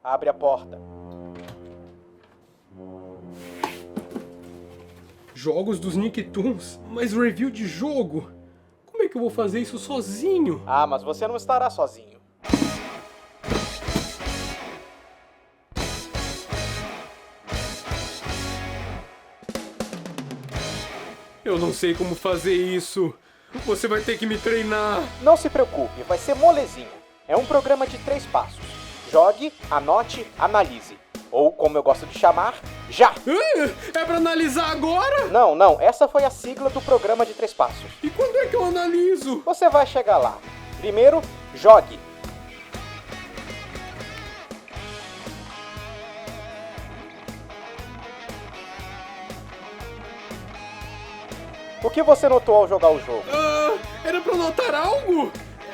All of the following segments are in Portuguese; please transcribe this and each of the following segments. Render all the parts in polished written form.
Abre a porta. Jogos dos Nicktoons? Mas review de jogo? Como é que eu vou fazer isso sozinho? Ah, mas você não estará sozinho. Eu não sei como fazer isso. Você vai ter que me treinar. Não se preocupe, vai ser molezinho. É um programa de 3 passos. Jogue, anote, analise. Ou, como eu gosto de chamar, já! É pra analisar agora? Não, essa foi a sigla do programa de 3 passos. E quando é que eu analiso? Você vai chegar lá. Primeiro, jogue. O que você notou ao jogar o jogo? Era pra notar algo?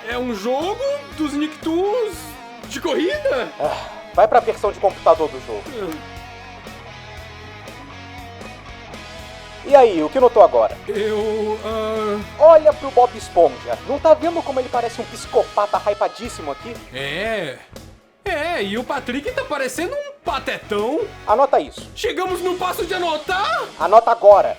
É um jogo dos Nicktoons de corrida? Vai pra versão de computador do jogo. E aí, o que notou agora? Olha pro Bob Esponja. Não tá vendo como ele parece um psicopata hypadíssimo aqui? E o Patrick tá parecendo um patetão. Anota isso. Chegamos no passo de anotar? Anota agora.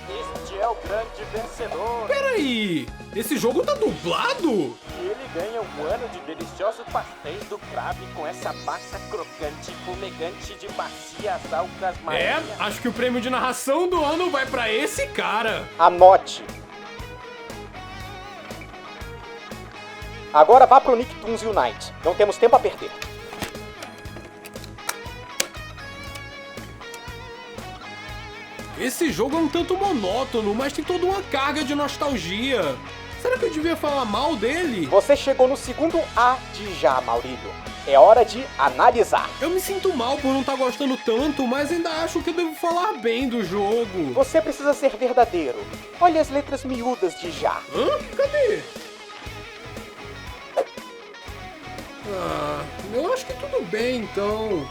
Este é o grande vencedor. Peraí, esse jogo tá dublado? E ele ganha um ano de deliciosos pastéis do Crave com essa massa crocante, fumegante de macias algas marinhas. Acho que o prêmio de narração do ano vai pra esse cara. Anote. Agora vá pro Nicktoons Unite. Não temos tempo a perder. Esse jogo é um tanto monótono, mas tem toda uma carga de nostalgia. Será que eu devia falar mal dele? Você chegou no segundo A de já, Maurílio. É hora de analisar. Eu me sinto mal por não estar gostando tanto, mas ainda acho que eu devo falar bem do jogo. Você precisa ser verdadeiro. Olha as letras miúdas de já. Cadê? Eu acho que tudo bem, então.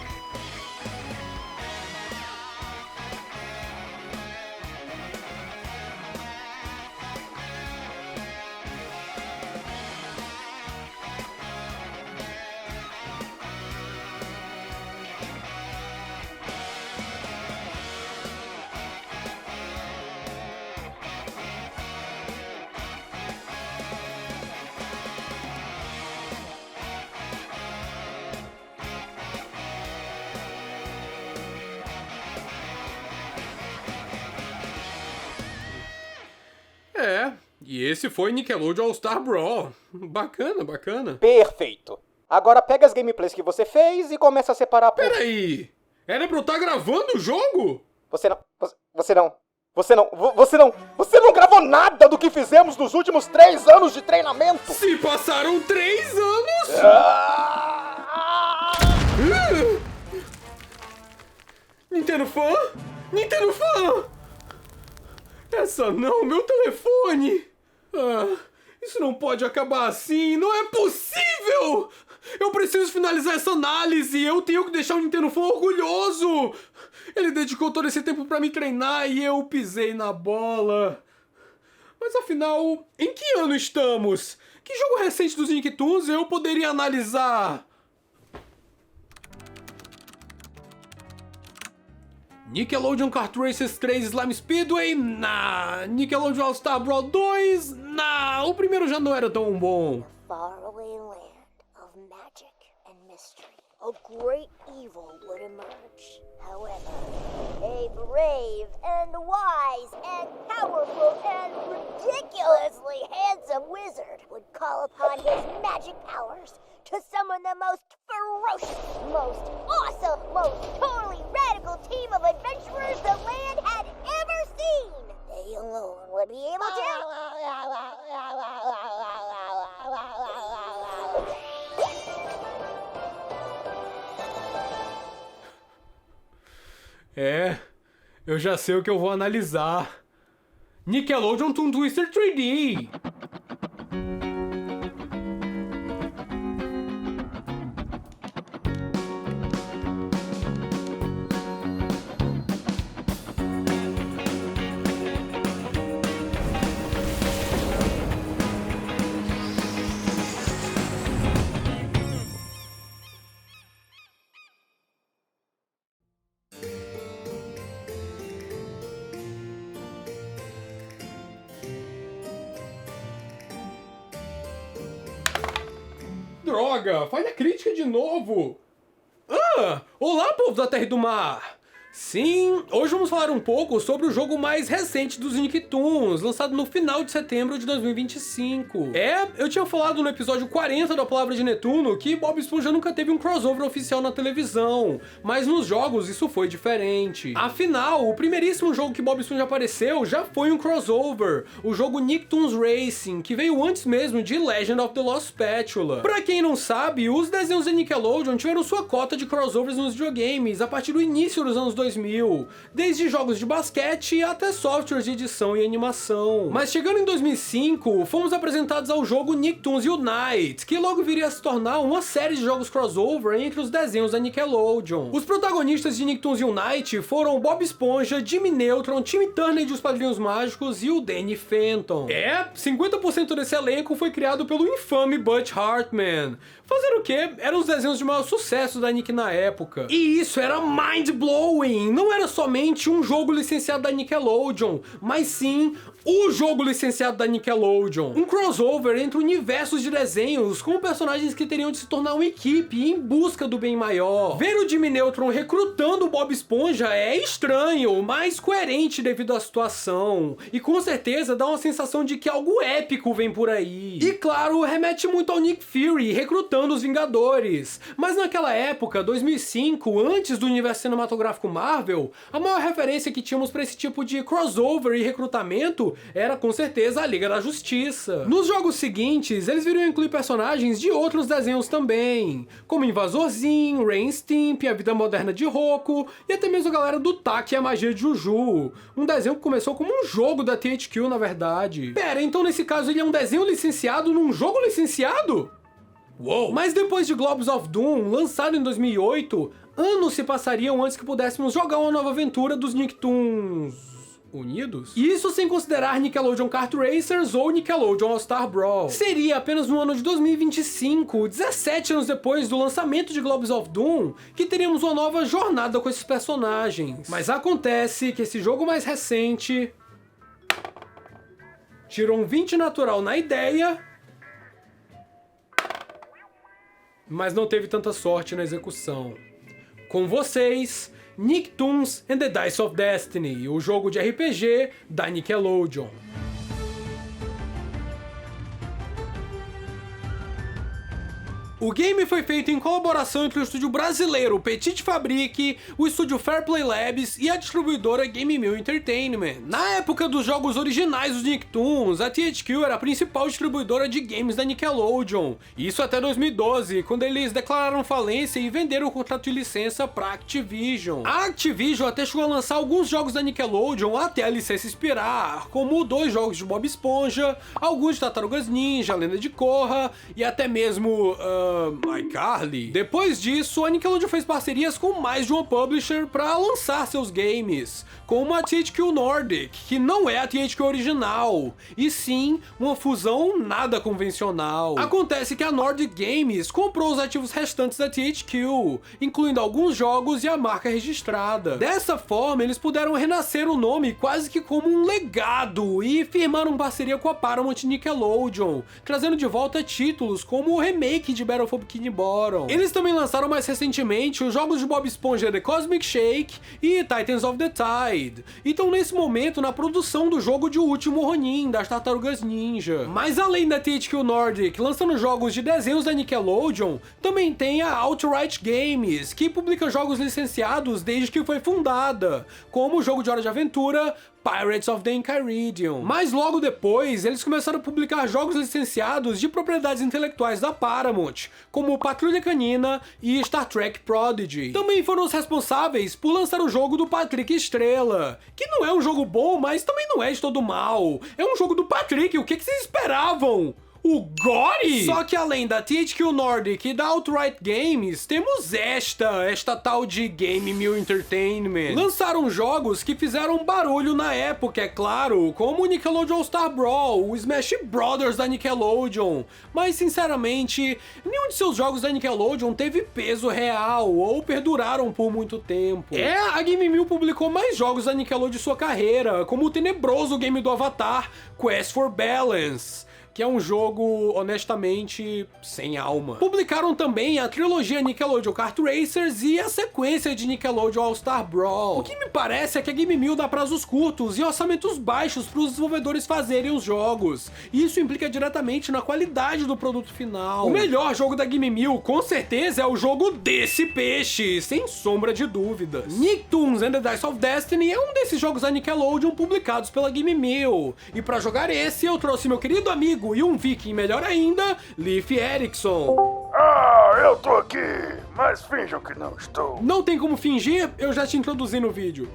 E esse foi Nickelodeon All-Star Brawl. Bacana. Perfeito. Agora pega as gameplays que você fez e começa a separar por... Peraí! Era pra eu estar gravando o jogo? Você não gravou nada do que fizemos nos últimos 3 anos de treinamento! Se passaram 3 anos? Nintendo Fan? Essa não, meu telefone! Isso não pode acabar assim, não é possível! Eu preciso finalizar essa análise, eu tenho que deixar o Nintendo Fan orgulhoso! Ele dedicou todo esse tempo pra me treinar e eu pisei na bola. Mas afinal, em que ano estamos? Que jogo recente dos Nicktoons eu poderia analisar? Nickelodeon Kart Racers 3 Slime Speedway? Nickelodeon All-Star Brawl 2? O primeiro já não era tão bom. Faraway land of magic and mystery, a great evil would emerge. However, a brave and wise and powerful and ridiculously handsome wizard would call upon his magic powers to summon the most ferocious, most awesome, most totally radical team of adventurers the land had ever seen. They alone would be able to... Eu já sei o que eu vou analisar. Nickelodeon Toon Twister 3D. Droga, falha crítica de novo. Olá, povo da Terra e do Mar. Sim, hoje vamos falar um pouco sobre o jogo mais recente dos Nicktoons, lançado no final de setembro de 2025. Eu tinha falado no episódio 40 da Palavra de Netuno que Bob Esponja nunca teve um crossover oficial na televisão, mas nos jogos isso foi diferente. Afinal, o primeiríssimo jogo que Bob Esponja apareceu já foi um crossover, o jogo Nicktoons Racing, que veio antes mesmo de Legend of the Lost Spatula. Pra quem não sabe, os desenhos da Nickelodeon tiveram sua cota de crossovers nos videogames a partir do início dos anos 2000, desde jogos de basquete até softwares de edição e animação. Mas chegando em 2005, fomos apresentados ao jogo Nicktoons Unite, que logo viria a se tornar uma série de jogos crossover entre os desenhos da Nickelodeon. Os protagonistas de Nicktoons Unite foram Bob Esponja, Jimmy Neutron, Timmy Turner de Os Padrinhos Mágicos e o Danny Phantom. 50% desse elenco foi criado pelo infame Butch Hartman. Fazer o quê? Eram os desenhos de maior sucesso da Nick na época. E isso era mind-blowing! Não era somente um jogo licenciado da Nickelodeon, mas sim o jogo licenciado da Nickelodeon. Um crossover entre universos de desenhos com personagens que teriam de se tornar uma equipe em busca do bem maior. Ver o Jimmy Neutron recrutando o Bob Esponja é estranho, mas coerente devido à situação. E com certeza dá uma sensação de que algo épico vem por aí. E claro, remete muito ao Nick Fury recrutando os Vingadores. Mas naquela época, 2005, antes do universo cinematográfico Marvel, a maior referência que tínhamos para esse tipo de crossover e recrutamento era com certeza a Liga da Justiça. Nos jogos seguintes, eles viriam incluir personagens de outros desenhos também, como Invasorzinho, Ren Stimp, A Vida Moderna de Roku e até mesmo a galera do Taki e a Magia de Juju, um desenho que começou como um jogo da THQ, na verdade. Pera, então nesse caso ele é um desenho licenciado num jogo licenciado? Uou! Mas depois de Globes of Doom, lançado em 2008, anos se passariam antes que pudéssemos jogar uma nova aventura dos Nicktoons Unidos? E isso sem considerar Nickelodeon Kart Racers ou Nickelodeon All-Star Brawl. Seria apenas no ano de 2025, 17 anos depois do lançamento de Globes of Doom, que teríamos uma nova jornada com esses personagens. Mas acontece que esse jogo mais recente tirou um 20 natural na ideia, mas não teve tanta sorte na execução. Com vocês, Nicktoons and the Dice of Destiny, o jogo de RPG da Nickelodeon. O game foi feito em colaboração entre o estúdio brasileiro Petit Fabrique, o estúdio Fairplay Labs e a distribuidora Game Mill Entertainment. Na época dos jogos originais dos Nicktoons, a THQ era a principal distribuidora de games da Nickelodeon. Isso até 2012, quando eles declararam falência e venderam o contrato de licença para Activision. A Activision até chegou a lançar alguns jogos da Nickelodeon até a licença expirar, como 2 jogos de Bob Esponja, alguns de Tartarugas Ninja, Lenda de Korra e até mesmo iCarly. Depois disso, a Nickelodeon fez parcerias com mais de uma publisher para lançar seus games, como a THQ Nordic, que não é a THQ original, e sim uma fusão nada convencional. Acontece que a Nordic Games comprou os ativos restantes da THQ, incluindo alguns jogos e a marca registrada. Dessa forma, eles puderam renascer o nome quase que como um legado e firmaram parceria com a Paramount Nickelodeon, trazendo de volta títulos como o remake de Battle for Bikini Bottom. Eles também lançaram mais recentemente os jogos de Bob Esponja The Cosmic Shake e Titans of the Tide. Então nesse momento na produção do jogo de O Último Ronin das Tartarugas Ninja. Mas além da THQ Nordic lançando jogos de desenhos da Nickelodeon, também tem a Outright Games, que publica jogos licenciados desde que foi fundada, como o jogo de Hora de Aventura Pirates of the Enchiridion. Mas logo depois, eles começaram a publicar jogos licenciados de propriedades intelectuais da Paramount, como Patrulha Canina e Star Trek Prodigy. Também foram os responsáveis por lançar o jogo do Patrick Estrela, que não é um jogo bom, mas também não é de todo mal. É um jogo do Patrick, o que vocês esperavam? O Gory? Só que além da THQ Nordic e da Outright Games, temos esta tal de Game Mill Entertainment. Lançaram jogos que fizeram barulho na época, é claro, como o Nickelodeon All-Star Brawl, o Smash Brothers da Nickelodeon. Mas, sinceramente, nenhum de seus jogos da Nickelodeon teve peso real ou perduraram por muito tempo. A Game Mill publicou mais jogos da Nickelodeon de sua carreira, como o tenebroso game do Avatar, Quest for Balance. que é um jogo, honestamente, sem alma. Publicaram também a trilogia Nickelodeon Kart Racers e a sequência de Nickelodeon All-Star Brawl. O que me parece é que a Game Mill dá prazos curtos e orçamentos baixos para os desenvolvedores fazerem os jogos, e isso implica diretamente na qualidade do produto final. O melhor jogo da Game Mill, com certeza, é o jogo desse peixe, sem sombra de dúvidas. Nicktoons and the Dice of Destiny é um desses jogos da Nickelodeon publicados pela Game Mill, e para jogar esse eu trouxe meu querido amigo e um viking melhor ainda, Leif Erikson. Ah, eu tô aqui, mas finjam que não estou. Não tem como fingir, eu já te introduzi no vídeo.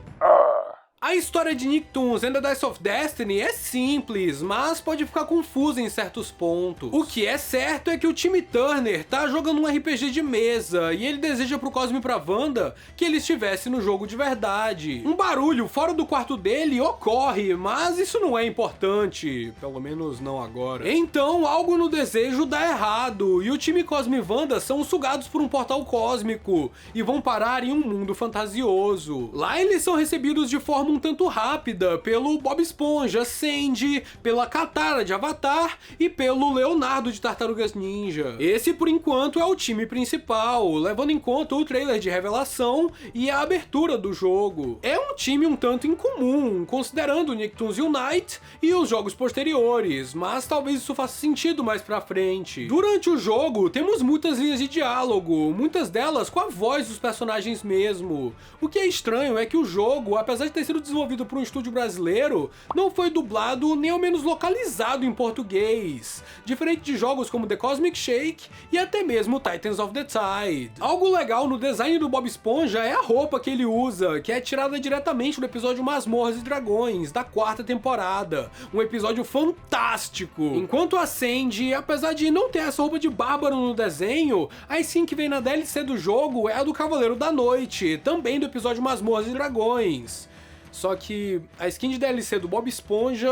A história de Nicktoons and the Dice of Destiny é simples, mas pode ficar confusa em certos pontos. O que é certo é que o time Turner tá jogando um RPG de mesa e ele deseja pro Cosmo e pra Wanda que ele estivesse no jogo de verdade. Um barulho fora do quarto dele ocorre, mas isso não é importante, pelo menos não agora. Então algo no desejo dá errado e o time Cosmo e Wanda são sugados por um portal cósmico e vão parar em um mundo fantasioso. Lá eles são recebidos de forma um tanto rápida pelo Bob Esponja, Sandy, pela Katara de Avatar e pelo Leonardo de Tartarugas Ninja. Esse, por enquanto, é o time principal, levando em conta o trailer de revelação e a abertura do jogo. É um time um tanto incomum, considerando Nicktoons Unite e os jogos posteriores, mas talvez isso faça sentido mais pra frente. Durante o jogo, temos muitas linhas de diálogo, muitas delas com a voz dos personagens mesmo. O que é estranho é que o jogo, apesar de ter sido desenvolvido por um estúdio brasileiro, não foi dublado nem ao menos localizado em português, diferente de jogos como The Cosmic Shake e até mesmo Titans of the Tide. Algo legal no design do Bob Esponja é a roupa que ele usa, que é tirada diretamente do episódio Masmorras e Dragões, da 4ª temporada, um episódio fantástico. Enquanto a Sandy, apesar de não ter essa roupa de bárbaro no desenho, a skin que vem na DLC do jogo é a do Cavaleiro da Noite, também do episódio Masmorras e Dragões. Só que a skin de DLC do Bob Esponja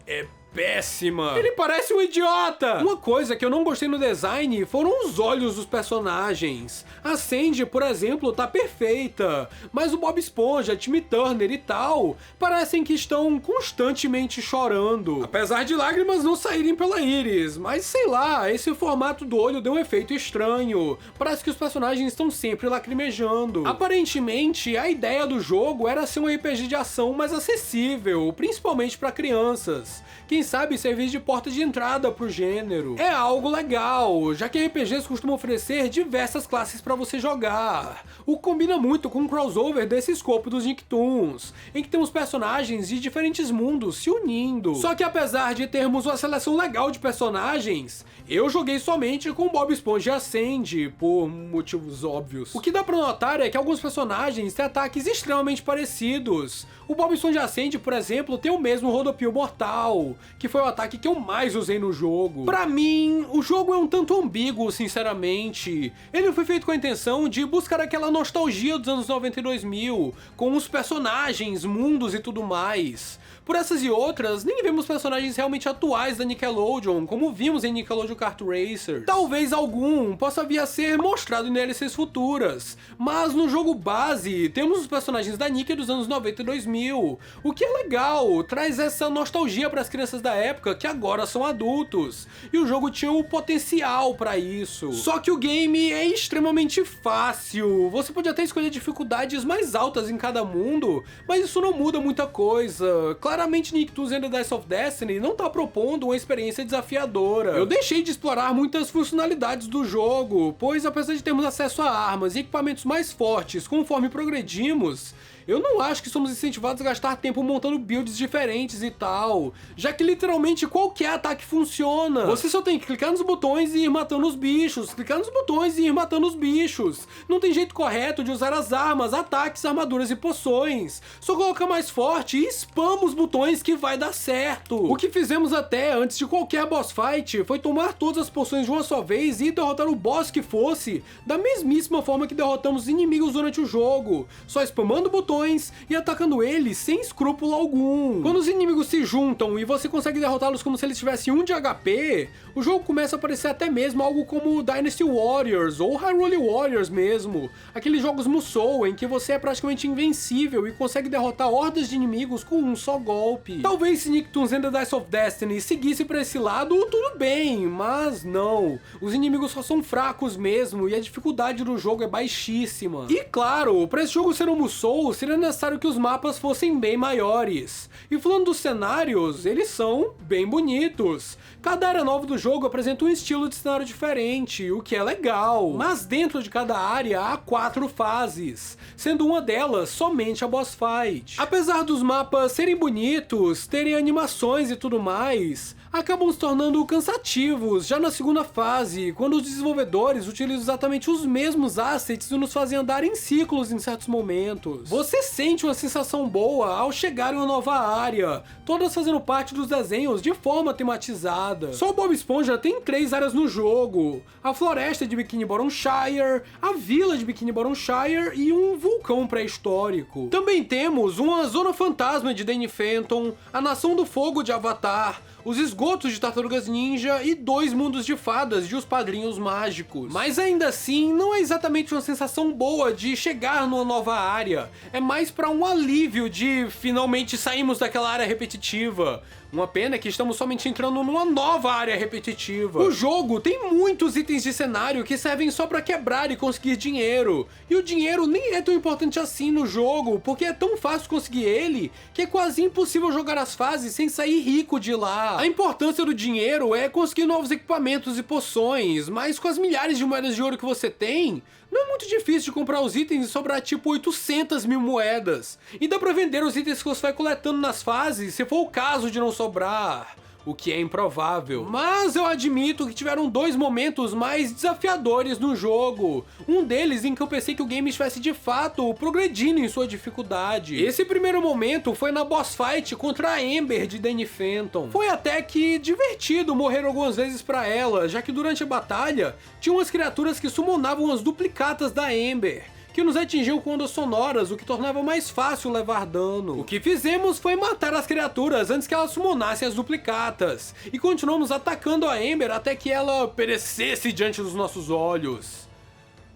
é péssima. Ele parece um idiota! Uma coisa que eu não gostei no design foram os olhos dos personagens. A Sandy, por exemplo, tá perfeita, mas o Bob Esponja, Timmy Turner e tal, parecem que estão constantemente chorando. Apesar de lágrimas não saírem pela íris, mas sei lá, esse formato do olho deu um efeito estranho. Parece que os personagens estão sempre lacrimejando. Aparentemente, a ideia do jogo era ser um RPG de ação mais acessível, principalmente para crianças. Quem sabe servir de porta de entrada pro gênero. É algo legal, já que RPGs costumam oferecer diversas classes para você jogar. O que combina muito com o crossover desse escopo dos Nicktoons, em que temos personagens de diferentes mundos se unindo. Só que apesar de termos uma seleção legal de personagens, eu joguei somente com Bob Esponja e a Sandy, por motivos óbvios. O que dá pra notar é que alguns personagens têm ataques extremamente parecidos. O Bob Esponja e a Sandy, por exemplo, tem o mesmo rodopio mortal, que foi o ataque que eu mais usei no jogo. Pra mim, o jogo é um tanto ambíguo, sinceramente. Ele foi feito com a intenção de buscar aquela nostalgia dos anos 90 e 2000, com os personagens, mundos e tudo mais. Por essas e outras, nem vemos personagens realmente atuais da Nickelodeon, como vimos em Nickelodeon Kart Racers. Talvez algum possa vir a ser mostrado em DLCs futuras, mas no jogo base, temos os personagens da Nick dos anos 90 e 2000, o que é legal, traz essa nostalgia para as crianças da época que agora são adultos, e o jogo tinha o potencial para isso. Só que o game é extremamente fácil, você pode até escolher dificuldades mais altas em cada mundo, mas isso não muda muita coisa. Claramente Nicktoons and the Dice of Destiny não tá propondo uma experiência desafiadora. Eu deixei de explorar muitas funcionalidades do jogo, pois apesar de termos acesso a armas e equipamentos mais fortes conforme progredimos, eu não acho que somos incentivados a gastar tempo montando builds diferentes e tal, já que literalmente qualquer ataque funciona. Você só tem que clicar nos botões e ir matando os bichos, clicar nos botões e ir matando os bichos. Não tem jeito correto de usar as armas, ataques, armaduras e poções. Só coloca mais forte e spama os botões que vai dar certo. O que fizemos até antes de qualquer boss fight foi tomar todas as poções de uma só vez e derrotar o boss que fosse, da mesmíssima forma que derrotamos inimigos durante o jogo, só spamando botões vilões e atacando eles sem escrúpulo algum. Quando os inimigos se juntam e você consegue derrotá-los como se eles tivessem 1 de HP, o jogo começa a parecer até mesmo algo como Dynasty Warriors ou Hyrule Warriors mesmo, aqueles jogos Musou em que você é praticamente invencível e consegue derrotar hordas de inimigos com um só golpe. Talvez se Nicktoons and the Dice of Destiny seguisse pra esse lado, tudo bem, mas não. Os inimigos só são fracos mesmo e a dificuldade do jogo é baixíssima. E claro, pra esse jogo ser um Musou, seria necessário que os mapas fossem bem maiores. E falando dos cenários, eles são bem bonitos. Cada área nova do jogo apresenta um estilo de cenário diferente, o que é legal. Mas dentro de cada área há 4 fases, sendo uma delas somente a boss fight. Apesar dos mapas serem bonitos, terem animações e tudo mais, acabam se tornando cansativos já na segunda fase, quando os desenvolvedores utilizam exatamente os mesmos assets e nos fazem andar em ciclos em certos momentos. Você sente uma sensação boa ao chegar em uma nova área, todas fazendo parte dos desenhos de forma tematizada. Só o Bob Esponja tem 3 áreas no jogo: a floresta de Bikini Bottom Shire, a vila de Bikini Bottom Shire e um vulcão pré-histórico. Também temos uma zona fantasma de Danny Phantom, a Nação do Fogo de Avatar, os esgotos de Tartarugas Ninja e 2 mundos de fadas de Os Padrinhos Mágicos. Mas ainda assim, não é exatamente uma sensação boa de chegar numa nova área, é mais para um alívio de finalmente saímos daquela área repetitiva. Uma pena é que estamos somente entrando numa nova área repetitiva. O jogo tem muitos itens de cenário que servem só pra quebrar e conseguir dinheiro. E o dinheiro nem é tão importante assim no jogo, porque é tão fácil conseguir ele que é quase impossível jogar as fases sem sair rico de lá. A importância do dinheiro é conseguir novos equipamentos e poções, mas com as milhares de moedas de ouro que você tem, não é muito difícil de comprar os itens e sobrar tipo 800 mil moedas. E dá pra vender os itens que você vai coletando nas fases, se for o caso de não sobrar, o que é improvável. Mas eu admito que tiveram 2 momentos mais desafiadores no jogo. Um deles em que eu pensei que o game estivesse de fato progredindo em sua dificuldade. Esse primeiro momento foi na boss fight contra a Ember de Danny Phantom. Foi até que divertido morrer algumas vezes pra ela, já que durante a batalha tinha umas criaturas que summonavam as duplicatas da Ember, que nos atingiu com ondas sonoras, o que tornava mais fácil levar dano. O que fizemos foi matar as criaturas antes que elas summonassem as duplicatas, e continuamos atacando a Ember até que ela perecesse diante dos nossos olhos.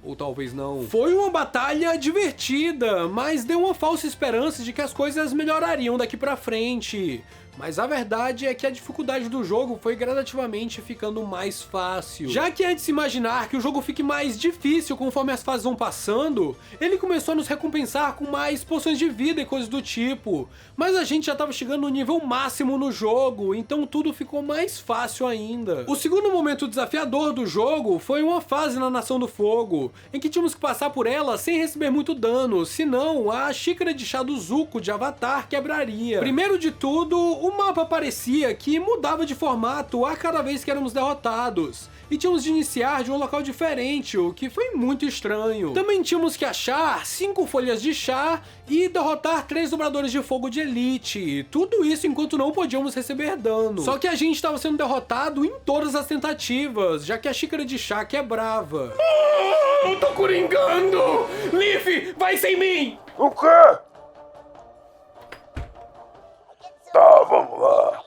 Ou talvez não. Foi uma batalha divertida, mas deu uma falsa esperança de que as coisas melhorariam daqui pra frente. Mas a verdade é que a dificuldade do jogo foi gradativamente ficando mais fácil. Já que é de se imaginar que o jogo fique mais difícil conforme as fases vão passando, ele começou a nos recompensar com mais poções de vida e coisas do tipo. Mas a gente já estava chegando no nível máximo no jogo, então tudo ficou mais fácil ainda. O segundo momento desafiador do jogo foi uma fase na Nação do Fogo, em que tínhamos que passar por ela sem receber muito dano, senão a xícara de chá do Zuko de Avatar quebraria. Primeiro de tudo, o mapa parecia que mudava de formato a cada vez que éramos derrotados, e tínhamos de iniciar de um local diferente, o que foi muito estranho. Também tínhamos que achar 5 folhas de chá e derrotar 3 dobradores de fogo de elite, tudo isso enquanto não podíamos receber dano. Só que a gente estava sendo derrotado em todas as tentativas, já que a xícara de chá quebrava. Eu tô coringando! Leaf, vai sem mim! O quê? Tá, vamos lá.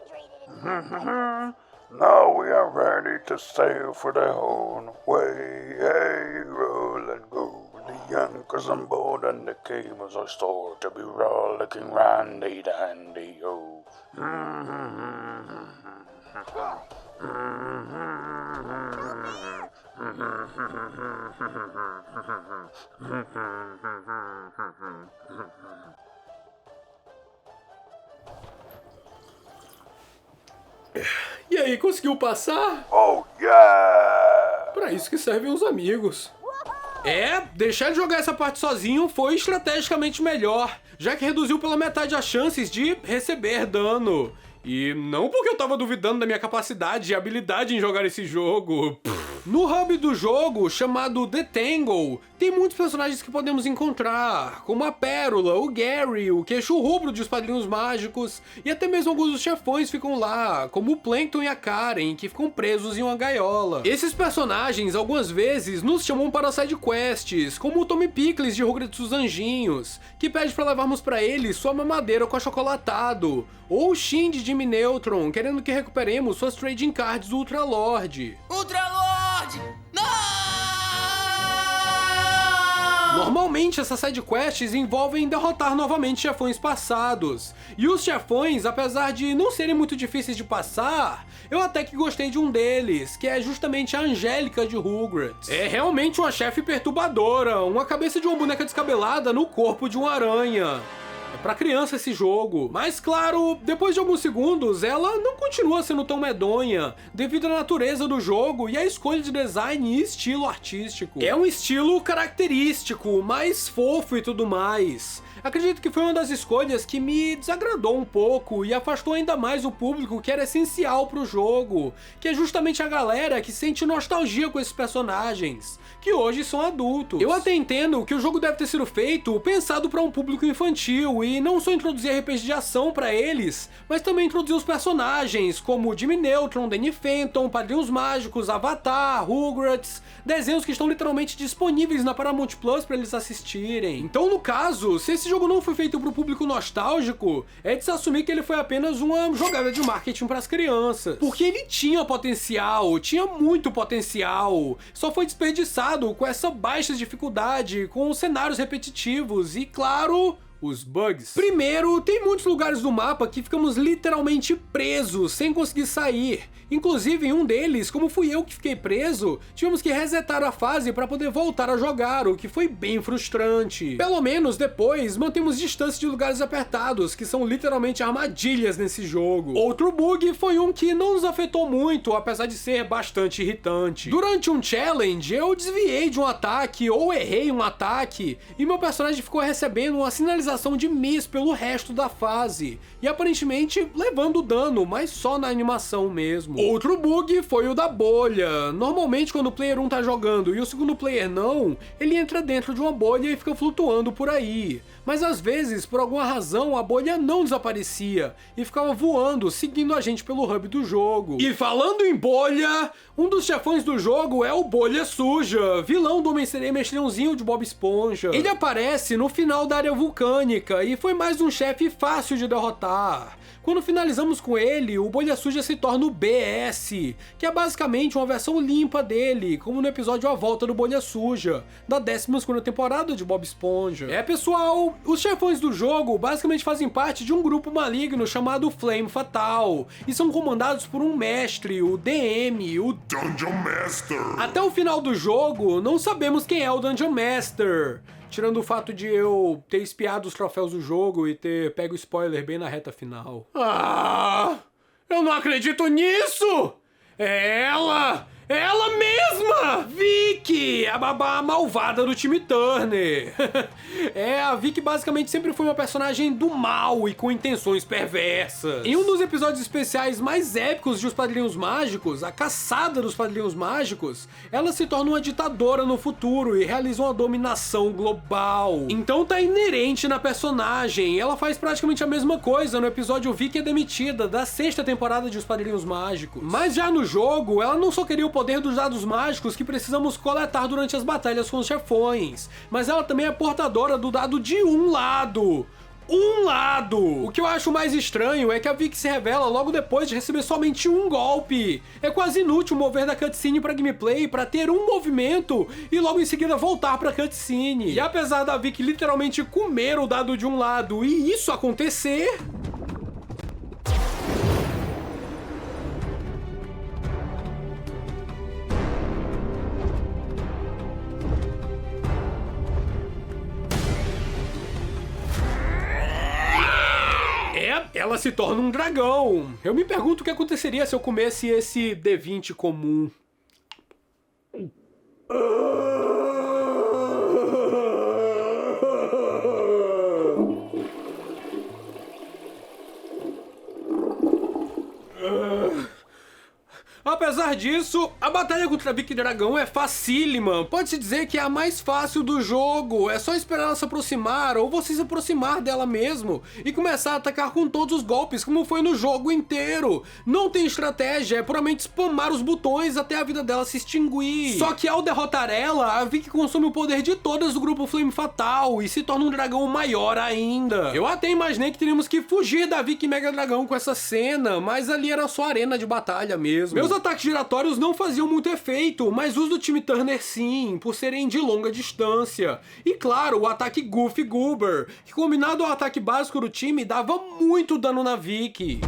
Now we are ready to sail for the home way. Hey, roll and go. The anchors on board and the cables are stored to be rollicking randy dandy, oh. E aí, conseguiu passar? Oh, yeah! Pra isso que servem os amigos. Deixar de jogar essa parte sozinho foi estrategicamente melhor, já que reduziu pela metade as chances de receber dano. E não porque eu tava duvidando da minha capacidade e habilidade em jogar esse jogo. No hub do jogo, chamado The Tangle, tem muitos personagens que podemos encontrar, como a Pérola, o Gary, o Queixo Rubro dos Padrinhos Mágicos, e até mesmo alguns dos chefões ficam lá, como o Plankton e a Karen, que ficam presos em uma gaiola. Esses personagens, algumas vezes, nos chamam para side quests, como o Tommy Pickles de Rugrats dos Anjinhos, que pede para levarmos para ele sua mamadeira com achocolatado, ou o Shin de Jimmy Neutron, querendo que recuperemos suas trading cards do Ultralord. Ultralord! Não! Normalmente essas sidequests envolvem derrotar novamente chefões passados, e os chefões, apesar de não serem muito difíceis de passar, eu até que gostei de um deles, que é justamente a Angélica de Rugrats. É realmente uma chefe perturbadora, uma cabeça de uma boneca descabelada no corpo de uma aranha. É pra criança esse jogo. Mas claro, depois de alguns segundos, ela não continua sendo tão medonha, devido à natureza do jogo e à escolha de design e estilo artístico. É um estilo característico, mais fofo e tudo mais. Acredito que foi uma das escolhas que me desagradou um pouco e afastou ainda mais o público que era essencial pro jogo, que é justamente a galera que sente nostalgia com esses personagens, que hoje são adultos. Eu até entendo que o jogo deve ter sido feito pensado para um público infantil e não só introduzir RPGs de ação para eles, mas também introduzir os personagens como Jimmy Neutron, Danny Phantom, Padrinhos Mágicos, Avatar, Rugrats, desenhos que estão literalmente disponíveis na Paramount Plus para eles assistirem. Então, no caso, se esse jogo não foi feito para o público nostálgico, é de se assumir que ele foi apenas uma jogada de marketing para as crianças. Porque ele tinha potencial, tinha muito potencial, só foi desperdiçado com essa baixa dificuldade, com cenários repetitivos e, claro, os bugs. Primeiro, tem muitos lugares do mapa que ficamos literalmente presos, sem conseguir sair. Inclusive, em um deles, como fui eu que fiquei preso, tivemos que resetar a fase para poder voltar a jogar, o que foi bem frustrante. Pelo menos depois, mantemos distância de lugares apertados, que são literalmente armadilhas nesse jogo. Outro bug foi um que não nos afetou muito, apesar de ser bastante irritante. Durante um challenge, eu desviei de um ataque ou errei um ataque, e meu personagem ficou recebendo uma sinalização de miss pelo resto da fase, e aparentemente levando dano, mas só na animação mesmo. Outro bug foi o da bolha. Normalmente quando o player 1 tá jogando e o segundo player não, ele entra dentro de uma bolha e fica flutuando por aí. Mas às vezes, por alguma razão, a bolha não desaparecia e ficava voando, seguindo a gente pelo hub do jogo. E falando em bolha, um dos chefões do jogo é o Bolha Suja, vilão do Homem-Sereia Mexilhãozinho de Bob Esponja. Ele aparece no final da área vulcânica e foi mais um chefe fácil de derrotar. Quando finalizamos com ele, o Bolha Suja se torna o BS, que é basicamente uma versão limpa dele, como no episódio A Volta do Bolha Suja, da 12ª temporada de Bob Esponja. É pessoal, os chefões do jogo basicamente fazem parte de um grupo maligno chamado Flame Fatal, e são comandados por um mestre, o DM, o Dungeon Master. Até o final do jogo, não sabemos quem é o Dungeon Master, tirando o fato de eu ter espiado os troféus do jogo e ter pego o spoiler bem na reta final. Ah! Eu não acredito nisso! É ela! É ela mesma! Vicky! A babá malvada do time Turner. A Vicky basicamente sempre foi uma personagem do mal e com intenções perversas. Em um dos episódios especiais mais épicos de Os Padrinhos Mágicos, a caçada dos Padrinhos Mágicos, ela se torna uma ditadora no futuro e realiza uma dominação global. Então tá inerente na personagem. Ela faz praticamente a mesma coisa no episódio Vicky é Demitida, da 6ª temporada de Os Padrinhos Mágicos. Mas já no jogo, ela não só queria o poder dos dados mágicos que precisamos coletar durante as batalhas com os chefões, mas ela também é portadora do dado de um lado. O que eu acho mais estranho é que a Vicky se revela logo depois de receber somente um golpe. É quase inútil mover da cutscene pra gameplay pra ter um movimento e logo em seguida voltar pra cutscene. E apesar da Vicky literalmente comer o dado de um lado e isso acontecer... ela se torna um dragão. Eu me pergunto o que aconteceria se eu comesse esse D20 comum. Apesar Apesar disso, a batalha contra a Vicky Dragão é facílima. Pode-se dizer que é a mais fácil do jogo. É só esperar ela se aproximar ou você se aproximar dela mesmo e começar a atacar com todos os golpes, como foi no jogo inteiro. Não tem estratégia, é puramente spamar os botões até a vida dela se extinguir. Só que ao derrotar ela, a Vicky consome o poder de todas do grupo Flame Fatal e se torna um dragão maior ainda. Eu até imaginei que teríamos que fugir da Vicky Mega Dragão com essa cena, mas ali era só arena de batalha mesmo. Meus ataques giratórios não faziam muito efeito, mas os do time Turner sim, por serem de longa distância. E claro, o ataque Goofy Goober, que combinado ao ataque básico do time, dava muito dano na Vicky.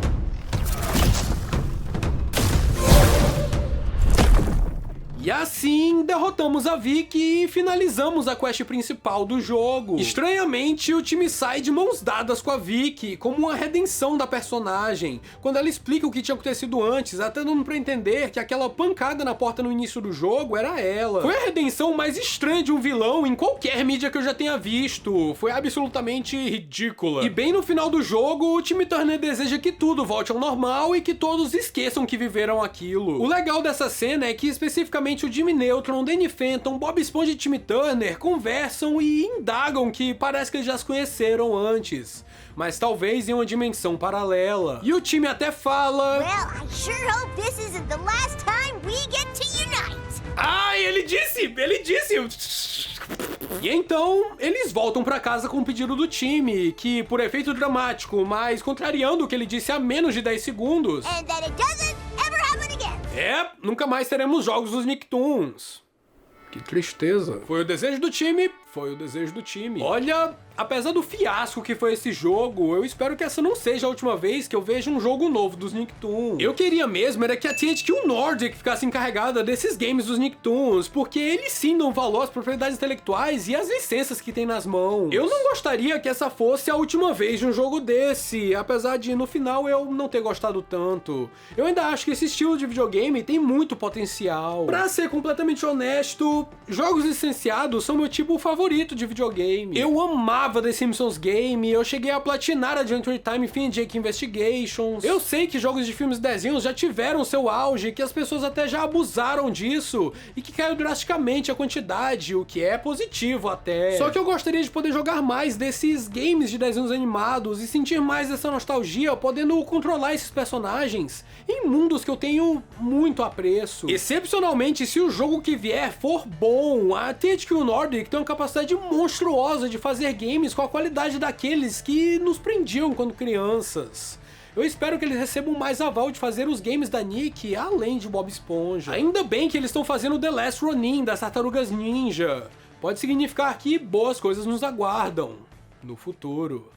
E assim, derrotamos a Vicky e finalizamos a quest principal do jogo. Estranhamente, o time sai de mãos dadas com a Vicky, como uma redenção da personagem, quando ela explica o que tinha acontecido antes, até dando pra entender que aquela pancada na porta no início do jogo era ela. Foi a redenção mais estranha de um vilão em qualquer mídia que eu já tenha visto. Foi absolutamente ridícula. E bem no final do jogo, o time Turner deseja que tudo volte ao normal e que todos esqueçam que viveram aquilo. O legal dessa cena é que especificamente o Jimmy Neutron, Danny Phantom, Bob Esponja e Timmy Turner conversam e indagam que parece que eles já se conheceram antes, mas talvez em uma dimensão paralela. E o time até fala... Well, I sure hope this isn't the last time we get to unite. Ah, ele disse! E então, eles voltam pra casa com o pedido do time, que por efeito dramático, mas contrariando o que ele disse há menos de 10 segundos... And that it doesn't ever happen again. É, nunca mais teremos jogos dos Nicktoons. Que tristeza. Foi o desejo do time, foi o desejo do time. Olha, apesar do fiasco que foi esse jogo, eu espero que essa não seja a última vez que eu veja um jogo novo dos Nicktoons. Eu queria mesmo era que a THQ Nordic ficasse encarregada desses games dos Nicktoons, porque eles sim dão valor às propriedades intelectuais e às licenças que tem nas mãos. Eu não gostaria que essa fosse a última vez de um jogo desse, apesar de no final eu não ter gostado tanto. Eu ainda acho que esse estilo de videogame tem muito potencial. Pra ser completamente honesto, jogos licenciados são meu tipo favorito de videogame. Eu amava The Simpsons Game, eu cheguei a platinar Adventure Time e Finn Jake Investigations. Eu sei que jogos de filmes e desenhos já tiveram seu auge, que as pessoas até já abusaram disso, e que caiu drasticamente a quantidade, o que é positivo até. Só que eu gostaria de poder jogar mais desses games de desenhos animados e sentir mais essa nostalgia, podendo controlar esses personagens em mundos que eu tenho muito apreço. Excepcionalmente, se o jogo que vier for bom, a THQ Nordic tem uma capacidade monstruosa de fazer games com a qualidade daqueles que nos prendiam quando crianças. Eu espero que eles recebam mais aval de fazer os games da Nick além de Bob Esponja. Ainda bem que eles estão fazendo The Last Ronin das Tartarugas Ninja. Pode significar que boas coisas nos aguardam no futuro.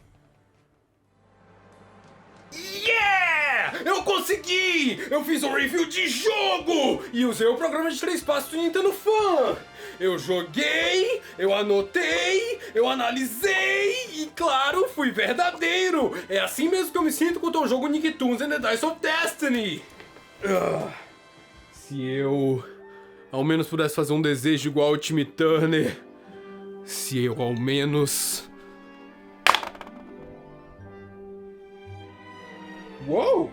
Yeah! Eu consegui! Eu fiz um review de jogo! E usei o programa de 3 passos do Nintendo Fan! Eu joguei, eu anotei, eu analisei e, claro, fui verdadeiro! É assim mesmo que eu me sinto quando eu jogo Nicktoons and the Dice of Destiny! Se eu ao menos pudesse fazer um desejo igual ao Timmy Turner. Se eu ao menos... Uou!